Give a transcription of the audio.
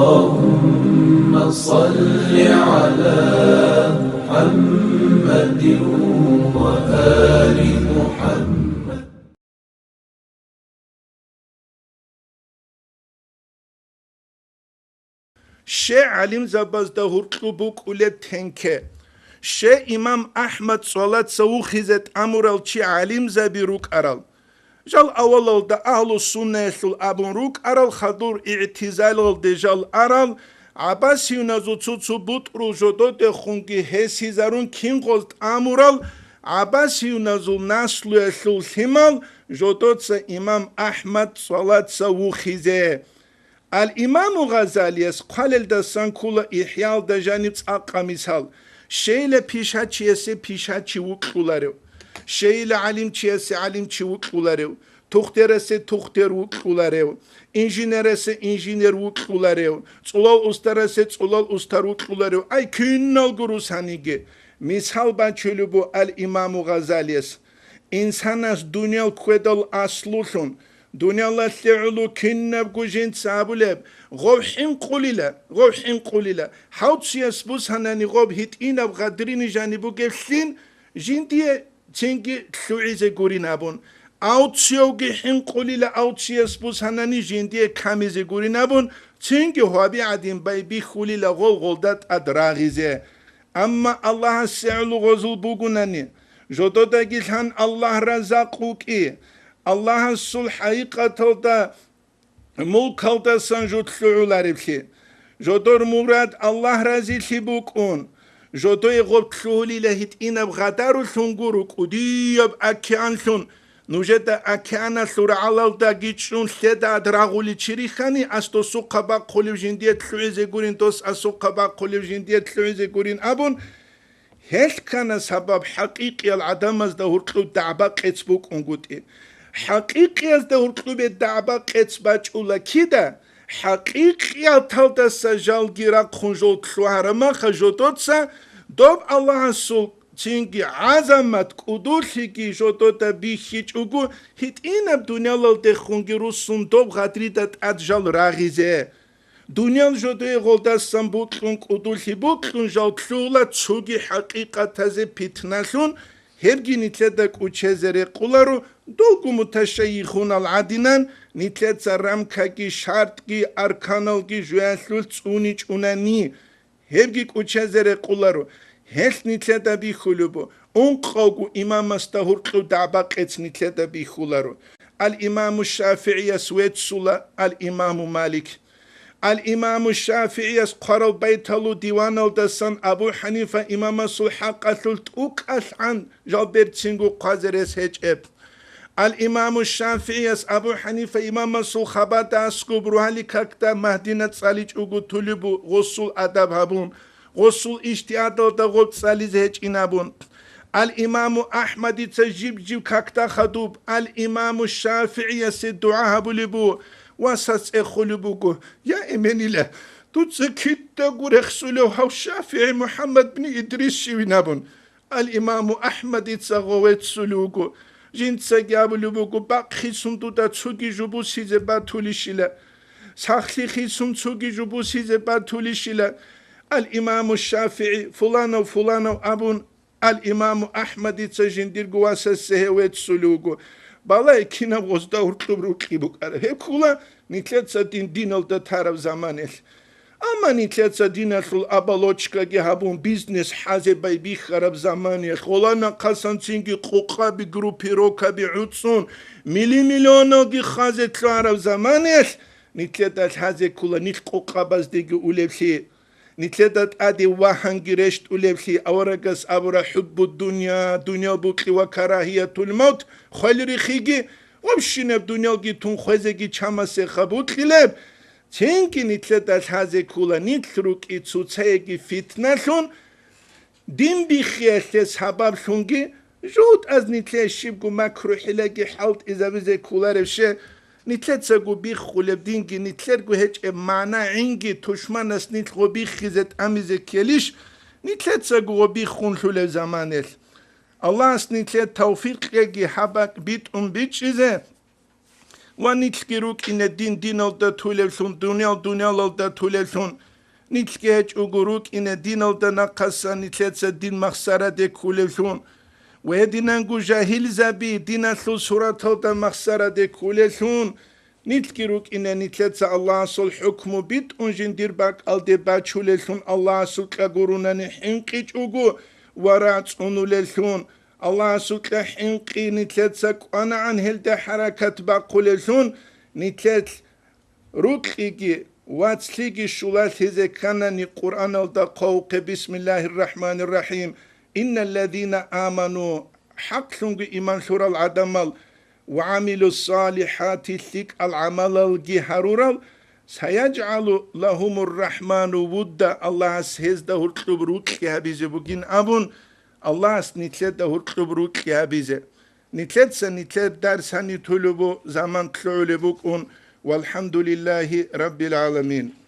اللهم صل على محمد وآل محمد. شيء علم زبازده هرقلبوك ولد تنكه شيء إمام أحمد صلاة سو خزت أمرال شي علم زبيروك أرال جال أول دا أهل السنة الأبن روك أرال خدور اعتزال دجال أرال عباس ينزو تسو بطرو جدو ده خونگي هسي زارون كين قلت أمرال عباس ينزو نسل الثمال جدو تسا إمام أحمد صلاة سو خزت الإمام غزالي قال الدسان كل إحيال دا جانب أقا مثال شيء پیشا چیسه پیشا چی وقلارو شيء علم چیسه علم چی وقلارو تخترسه تختر وقلارو انجینرسه انجینر وقلارو صلال استرسه صلال استر وقلارو ay künnal gurus hanige misal ben çölü bu el-İmam Gazali insanas dünyal kwedal aslusun دنيا تعلو كنب كوجين سابولب غوحين قليلا حوت سيسبوس هناني غوب هيتينا بغادرين جانبو كفلين جندي تنجي تلوعيزي قورين أبون أوت سيوغي حين قليلا أوت سيسبوس هناني جندي كاميزي قورين أبون تنجي هوابي عدين بايبي خليلا غولدات أدراغيزي أما الله سيعلو غزل بوغناني جدو دا جيلان الله رزاقوك Allah'ın sul hakikatta mulkalda sanjutlular ki jodor murad Allah razili bukun jodoy gobtluli lehit inab gadaru sunguru kudiyab akyansun nujeda akyana sura alalda gitsun seda draguli chirikhani asto suqaba qoliv jindiye tluize gurin dos asuqaba qoliv jindiye tluize gurin abun hel kana sabab haqiqi al adamaz da hurqlu da'ba qetsbuk unguti حقيقي دور قلوب الدعبة قتباج ولا كده حقيقي تلتا سجال جيرا خنجول تلوهرما خجوتوتسا دوب الله سول تنجي عظمت قدوشيكي جوتوتا بيخيج وقو هيت إنا بدنيا لالده خنجيرو سندوب غادريدت أدجال راغيزي دنيا جوتوي غولدا سنبوتلون قدوشي بوتلون جال تلولا تشوغي حقيقة تازي بيتناسون هرگی نیتلدک اوچهزره قولارو دولگو متشیخون العدینان نیتلد سرم کگی شرطگی ارکانالگی جویسلول چونی چونانی هرگی اوچهزره قولارو هل نیتلد بی خلوبو اون قاگو امام استهورقلو دعبا قیت نیتلد بی خولارو الامام الشافعی سویت سولا الامام مالک الإمام الشافعي قرر بيتلو ديوان الدسان أبو حنيفة إمام الحق أثلت أكأس عن جابر تسنغو قازرس هجب الإمام الشافعي أبو حنيفة إمام الخبات أسكو بروهالي كاكتا مهدينة صاليج أغو تلبو غسول أدب هبون غسول اشتياد الدغوب صاليز هج إنابون الإمام أحمد تجيب جيب كاكتا خدوب الإمام الشافعي الدعاء هبولبو واساس اخلبوكو يا امنيلا تتسكت رخصلو هاو الشافعي محمد بن ادريس شوينابون الامام احمد تسغوت سلوكو جين تسجاب لبوكو باقي سنتو تسوكي جبو سيزي باتوليشيلا ساخلي خيسون تسوكي جبو سيزي باتوليشيلا الامام الشافعي فلان وفلان ابون الامام احمد تسجين ديرغو واساس سهوت سلوكو بالا كنا غزدا هرتبرو قيبوك هيك كولا نيتلت سدين دينال دا طرف زمانل اما نيتلت سدين الخل ابالوچكا جي هابون بيزنس حازي باي بي خراب زماني خلانا قسان تشينجي قوقا بي جروبيروكا بي عدسون مليونو جي خازي طرف زمانل نيتلت الحازي كولا نيت قوقا باز ديجي اولبشي نتلدت أدي وحنجرشت ولبشي أورجس أبرا حب الدنيا دنيا بوكي وكراهية الموت خالري خيجي ومشينا بدنيا جي تون خوزجي چامسه خبوت خلاب تنكي نتلدت هذه كولا نتلوك إتسوتسايجي فتنة دين بخيالتس حباب شونجي جود از نتلش شبكو مكرو حلاجي حالت إذا بزي كولا رفشه نتلت سگو بی خولب دینگی نتلت گو هیچ معنا عینگی تشمن است نیت گو بی خیزت امیز کلیش نتلت سگو بی خون خولب زمانل الله است نتلت توفیق یگی حبک بیت بیچیزه ونيتكيروك إن الدين دين الدا توللثون دنيا الدا توللثون نيتكيهج أغروك إن الدين الدا نقصا نتلتس الدين مخسارة دي كوللثون ويدينانغو جاهل زبي دين الثو سورة الدا مخسارة دي كوللثون نيتكيروك إن نتلتس الله سول حكم بيت أنجن دير باك الدي باتشوللثون الله سول كاغورونا نحنقيج أغو ورات أنوللثون الله سوكلا حنقي نتلتسك أنا عن هلدا حركات باقوللثون نتلت روكيجي واتسليجي شولات هزي كانني قرآن الدقوق بسم الله الرحمن الرحيم إن الذين آمنوا حق لنغ إيمان سورة العدمال وعملوا الصالحات ثيك العمل الجهرورال سيجعل لهم الرحمن ودا الله سهزده الكتب روكي هبيزي بوغين أبون الله نتلت دهور قبروك يا بيزه نتلت سنتلت درس هني طلبو زمان طلعوا لبوكون والحمد لله رب العالمين